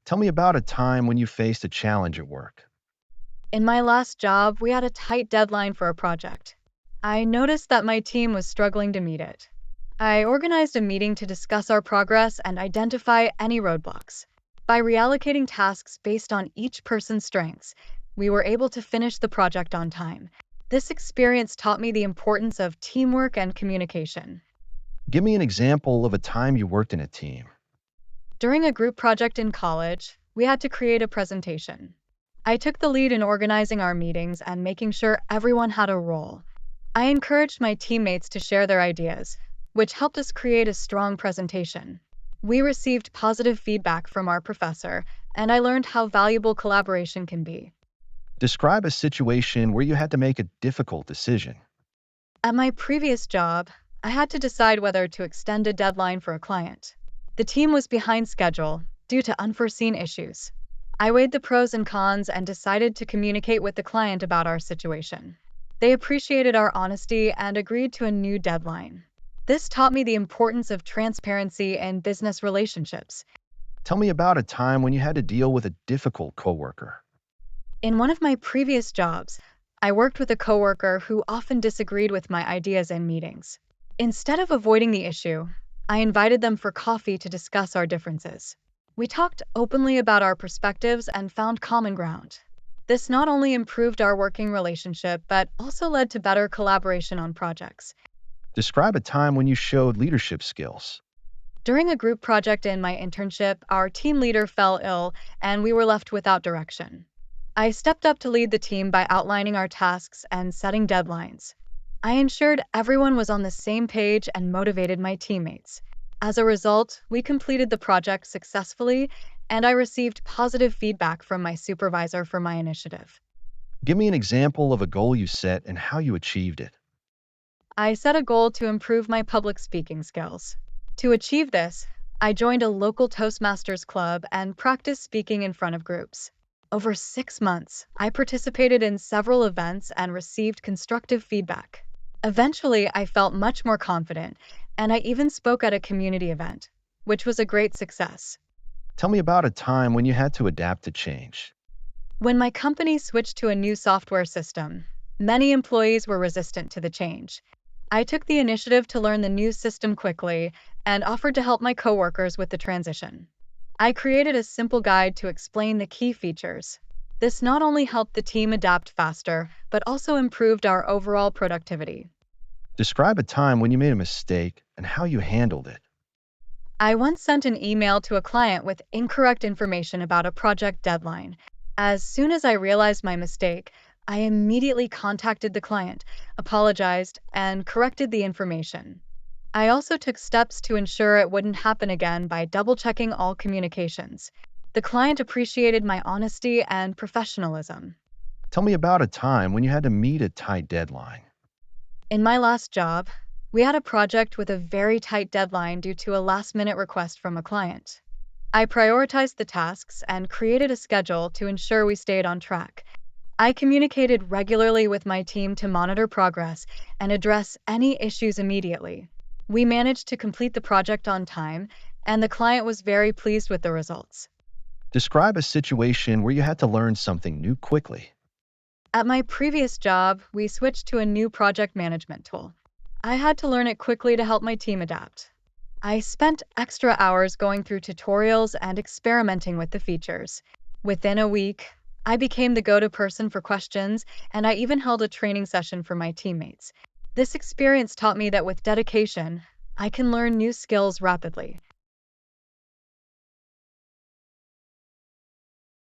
Tell me about a time when you faced a challenge at work. In my last job, we had a tight deadline for a project. I noticed that my team was struggling to meet it. I organized a meeting to discuss our progress and identify any roadblocks. By reallocating tasks based on each person's strengths, we were able to finish the project on time. This experience taught me the importance of teamwork and communication. Give me an example of a time you worked in a team. During a group project in college, we had to create a presentation. I took the lead in organizing our meetings and making sure everyone had a role. I encouraged my teammates to share their ideas, which helped us create a strong presentation. We received positive feedback from our professor, and I learned how valuable collaboration can be. Describe a situation where you had to make a difficult decision. At my previous job, I had to decide whether to extend a deadline for a client. The team was behind schedule due to unforeseen issues. I weighed the pros and cons and decided to communicate with the client about our situation. They appreciated our honesty and agreed to a new deadline. This taught me the importance of transparency in business relationships. Tell me about a time when you had to deal with a difficult coworker. In one of my previous jobs, I worked with a coworker who often disagreed with my ideas in meetings. Instead of avoiding the issue, I invited them for coffee to discuss our differences. We talked openly about our perspectives and found common ground. This not only improved our working relationship, but also led to better collaboration on projects. Describe a time when you showed leadership skills. During a group project in my internship, our team leader fell ill and we were left without direction. I stepped up to lead the team by outlining our tasks and setting deadlines. I ensured everyone was on the same page and motivated my teammates. As a result, we completed the project successfully, and I received positive feedback from my supervisor for my initiative. Give me an example of a goal you set and how you achieved it. I set a goal to improve my public speaking skills. To achieve this, I joined a local Toastmasters club and practiced speaking in front of groups. Over 6 months, I participated in several events and received constructive feedback. Eventually, I felt much more confident, and I even spoke at a community event, which was a great success. Tell me about a time when you had to adapt to change. When my company switched to a new software system, many employees were resistant to the change. I took the initiative to learn the new system quickly and offered to help my coworkers with the transition. I created a simple guide to explain the key features. This not only helped the team adapt faster, but also improved our overall productivity. Describe a time when you made a mistake and how you handled it. I once sent an email to a client with incorrect information about a project deadline. As soon as I realized my mistake, I immediately contacted the client, apologized, and corrected the information. I also took steps to ensure it wouldn't happen again by double-checking all communications. The client appreciated my honesty and professionalism. Tell me about a time when you had to meet a tight deadline. In my last job, we had a project with a very tight deadline due to a last-minute request from a client. I prioritized the tasks and created a schedule to ensure we stayed on track. I communicated regularly with my team to monitor progress and address any issues immediately. We managed to complete the project on time, and the client was very pleased with the results. Describe a situation where you had to learn something new quickly. At my previous job, we switched to a new project management tool. I had to learn it quickly to help my team adapt. I spent extra hours going through tutorials and experimenting with the features. Within a week, I became the go-to person for questions, and I even held a training session for my teammates. This experience taught me that with dedication, I can learn new skills rapidly.